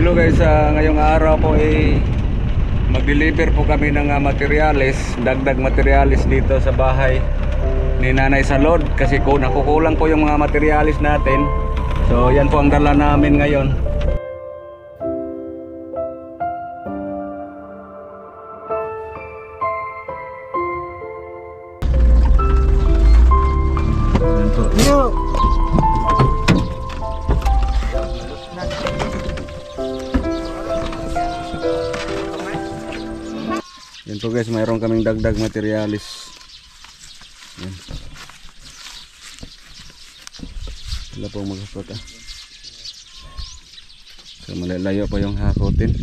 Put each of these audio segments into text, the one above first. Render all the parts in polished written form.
Hello guys, ngayong araw po mag-deliver po kami ng materyales, dagdag materyales dito sa bahay ni Nanay Salod kasi nakukulang po yung mga materyales natin. So yan po ang dala namin ngayon. Yan po. Yan po guys, mayroon kaming dagdag materialis. Yan. Wala pong maghakot So malalayo pa yung hakotin.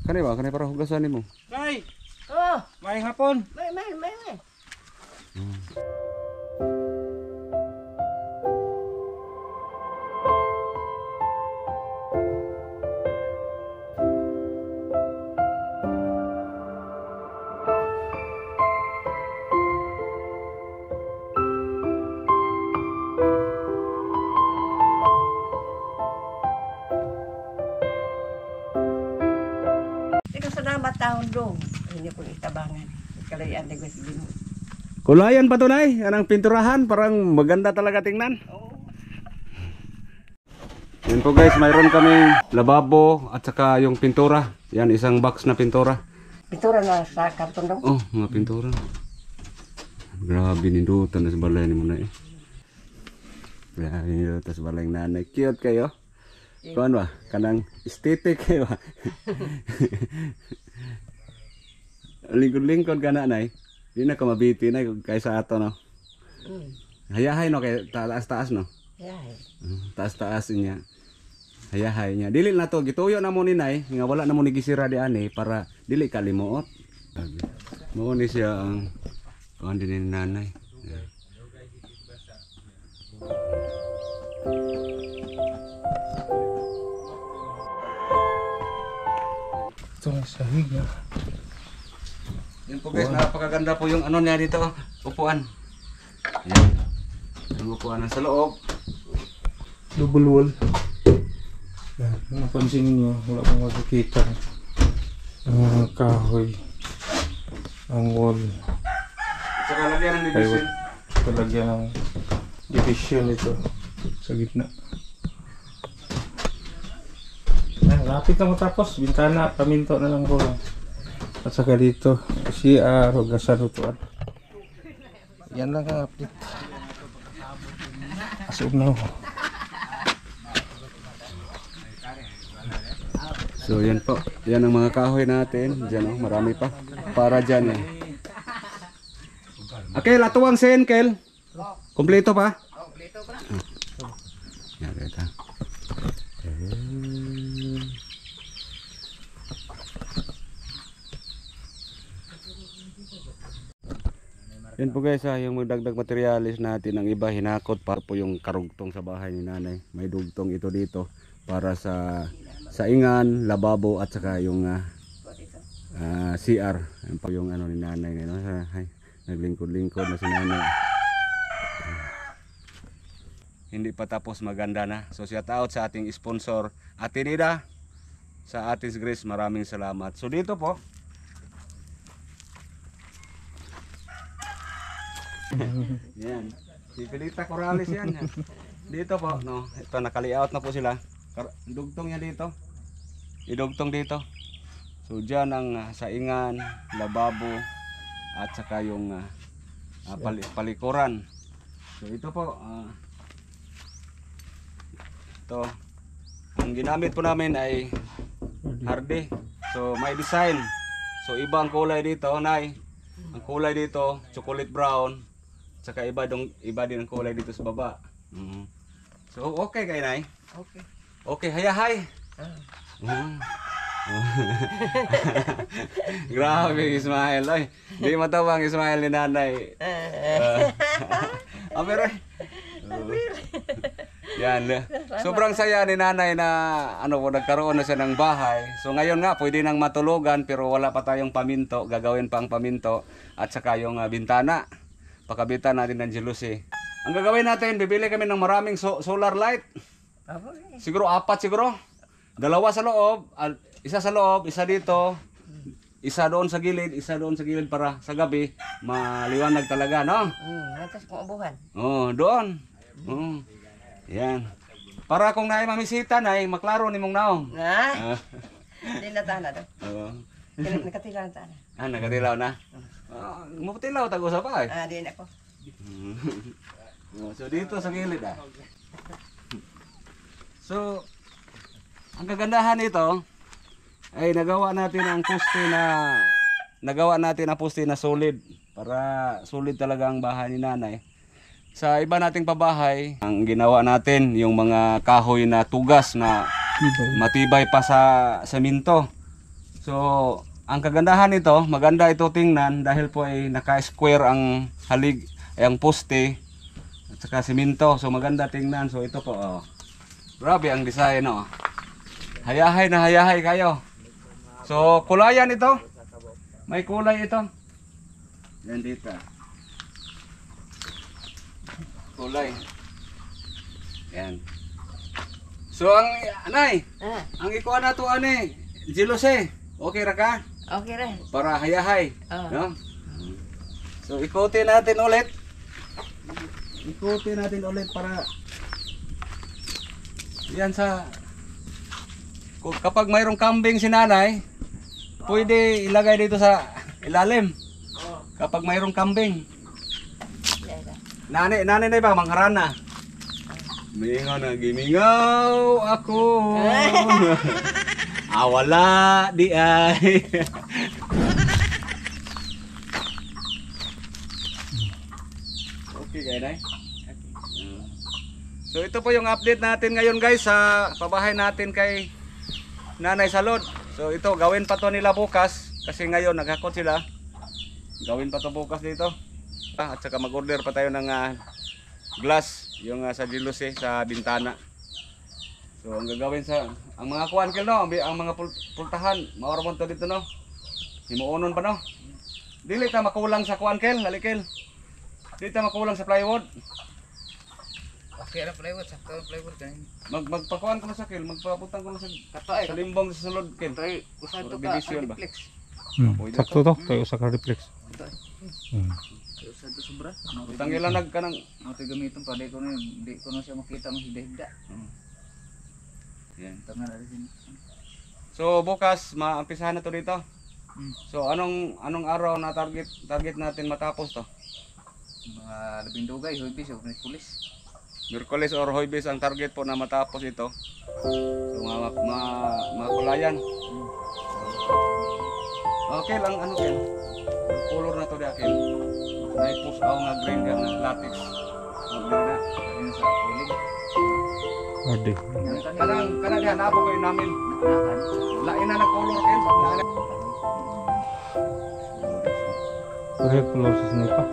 Kani ba? Kani para hugasan mo. Nay! Oh, Maayong hapon! may. Ikaw sa naman taon dong. Hindi ko itabangan. Kalayan na ko si Bino. Kulayan pa to Nay, anong pinturahan, parang maganda talaga tingnan. Oo. Yan po guys, mayroon kaming lababo at saka yung pintura. Yan, isang box na pintura. Pitura na sa karton dong. Oh, mga pintura. Grabe nindutan na sa balay ni mo na eh. Grabe nindutan sa balay ng nanay. Cute kayo. Kuan ba? Kanang aesthetic kayo ba? Lingkod-lingkod ka na, Nay. Di na ka mabiti na kaysa ato, no? Hayahay, no? Kaya taas-taas, no? Yahay. Taas-taas niya. Hayahay niya. Dili na to. Gituyo na mo ni Nay. Nga wala na mo ni gisira di ani para dili kalimuot. Mao ni siya ang kuan din ni nanay. Ito ang sahig na. Yan po guys, napakaganda po yung ano niya dito, upuan. Yan. Yung upuan na sa loob. Double wall. Yan, kung napansin niyo, wala pong makikita. Ang mga kahoy. Ang wall. Saka lagyan ng division. Talagyan ng division ito sa gitna. Yan, lapit na matapos. Bintana, paminto na lang ko. At saka dito, CR, hugasan utuan. Yan lang ang update. Asog na ako. So yan po, yan ang mga kahoy natin. Diyan oh, marami pa. Para dyan eh. Okay, latuwang sen, Kel. Kompleto pa? Kompleto pa. Yan, ito. Yan po guys, yung magdagdag materialis natin, ang iba hinakot para po yung karugtong sa bahay ni nanay. May dugtong ito dito para sa saingan, lababo at saka yung CR. Yan po yung ano ni nanay ngayon. Naglingkod-lingkod na si nanay. hindi pa tapos maganda na. So shout out sa ating sponsor Ate Nida sa Atis Grace, maraming salamat. So dito po yan, si Pilita Corrales yan. Dito po, no, ito nakali-out na po sila. Dugtong yan dito. Idugtong dito. So diyan ang saingan, lababo at saka yung palikuran. So ito po, ito ang ginamit po namin ay hardy. So may design. So iba ang kulay dito, Nay. Ang kulay dito, chocolate brown. Saka iba din ang kulay dito sa baba. So okay kay Nay. Okay. Okay, hayahay. Ah. Grabe Ismael. Ay, di matawang Ismael ni Nanay. Pero yan. Sobrang saya ni Nanay na nagkaroon na siya ng bahay. So ngayon nga pwede nang matulugan pero wala pa tayong paminto. Gagawin pa ang paminto at saka yung bintana. Pakabitan natin ng jealousy. Ang gagawin natin, bibili kami ng maraming solar light. Siguro 4 siguro. 2 sa loob, isa sa loob, isa dito, isa doon sa gilid para sa gabi maliwanag talaga, no? Natas kong ubuhan. Oh, doon. Yan. Para kung naay mamisita na maklaro nimong naong. Hindi na tana do. Oo. Nakatilaw na tana. Nakatilaw na. Maputilaw tago sa pa. Di na ko. So dito sa gilid So ang kagandahan nito ay nagawa natin ang poste na solid para solid talaga ang bahay ni Nanay. Sa iba nating pabahay, ang ginawa natin yung mga kahoy na tugas na matibay pa sa semento. So, ang kagandahan nito, maganda ito tingnan dahil po ay naka-square ang ang poste at saka semento. So, maganda tingnan. So, ito po, grabe ang design, Hayahay na hayahay kayo. So, kulayan ito. May kulay ito. Yan dito. Kulay. Yan. So, Anay, ang ikuha na ito, jealousy. Okay ra ka? Okay rin. Para hayahay. Oo. No? So, ikutin natin ulit. Para yan sa kapag mayroong kambing si Nanay, pwede ilagay dito sa ilalim. Kapag mayroong kambing. Nanay na ba mangharana? Mingaw na gimingaw ako. Wala di ay. Okay kay Nay. So ito po yung update natin ngayon guys sa pabahay natin kay Nanay Salud. So ito gawin pa to nila bukas kasi ngayon naghakot sila. Gawin pa to bukas dito. At saka mag-order pa tayo ng glass yung sa jealousy sa bintana. So ang gagawin ang mga kuan kel no, ang mga pultahan, maoramon to dito no. Himuonon pa no. Dili ta makulang sa kuan kel, lalikil. Dili ta makulang sa plywood. Okay ra plywood, sakto ang plywood kanin. Magpakuan ko na sa kel, magpaputang ko na sa Katay. sa limbong sa sulod kel. Try usa to ka Division ba? reflex. Sakto to, tayo sa reflex. Usa to sobra. Utang ilang nagkanang Mo to gamiton pa di ko na siya makita mo hidahida. yan. Tangan ra din. So bukas maumpisahan na to dito. So anong araw na target natin matapos to? Mga labing dugay hubis ug pulis. Miyerkules or Huwebes ang target po na matapos ito. So makulayan. Okay lang kel. Color na to di akin. May push nga green nga na latex. Ang na. Ayun sa uling. Ade. Kanang diha na po kayo namin. Nakakan. Lain na color kel. Pareho color sa snipa.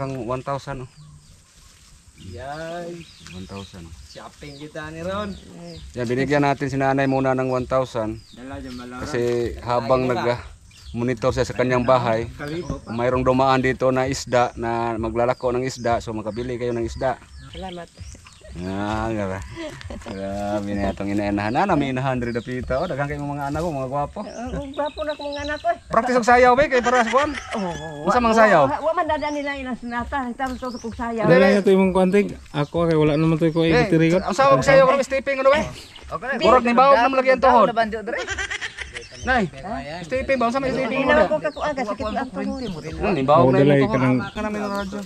kang 1,000 oh. Yay. 1,000. Shopping kita ni Ron. Yan, binigyan natin si nanay muna ng 1,000 Dala dyan malaran. kasi habang nag-monitor siya sa kanyang bahay, kung mayroong dumaan dito na isda na maglalako ng isda, so makabili kayo ng isda. Salamat. Grabe na itong inaanahan na, may inahan rin na pita. O, daghan kayo mga anak ko, mga gwapo. Ang gwapo na kong anak ko. Practice og sayaw ba kay para sa kuan? Unsa mang sayaw? Wa man dada nila ilang sinata, taro to kog sayaw. Dala na ito yung kwantig. Ako kay wala naman to ko ibutirigot. Ang sawag sayaw ko stepping ano ba? Okay. Burag ni bawog na malagyan tuhod. Banjo dre. Nay, stepping ba? Unsa may stepping mo Inaw da? ko kakuan ka sakit ang tuhod. Ni bawog na Dala yung ka ng tuhod. Kana may radyo.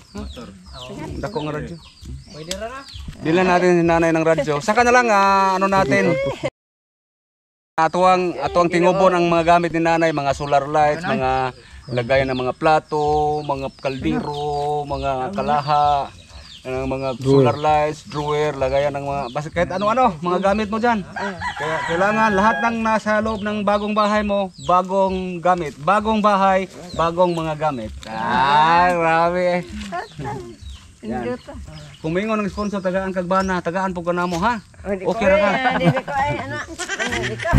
Dako nga radyo. Pwede ra na. Bilan natin si nanay ng radyo. Saka na lang ano natin. Atuang tingubon ang mga gamit ni nanay, mga solar lights, mga lagayan ng mga plato, mga kaldero, mga kalaha, mga solar lights, drawer, lagayan ng mga basta kahit ano-ano, mga gamit mo diyan. Kaya kailangan lahat ng nasa loob ng bagong bahay mo, bagong gamit, bagong bahay, bagong mga gamit. Grabe. Yan. Kung may ng sponsor tagaan kag bana, tagaan po ka namo ha. Okay ra ka. Dili ko ay anak. Dili ko.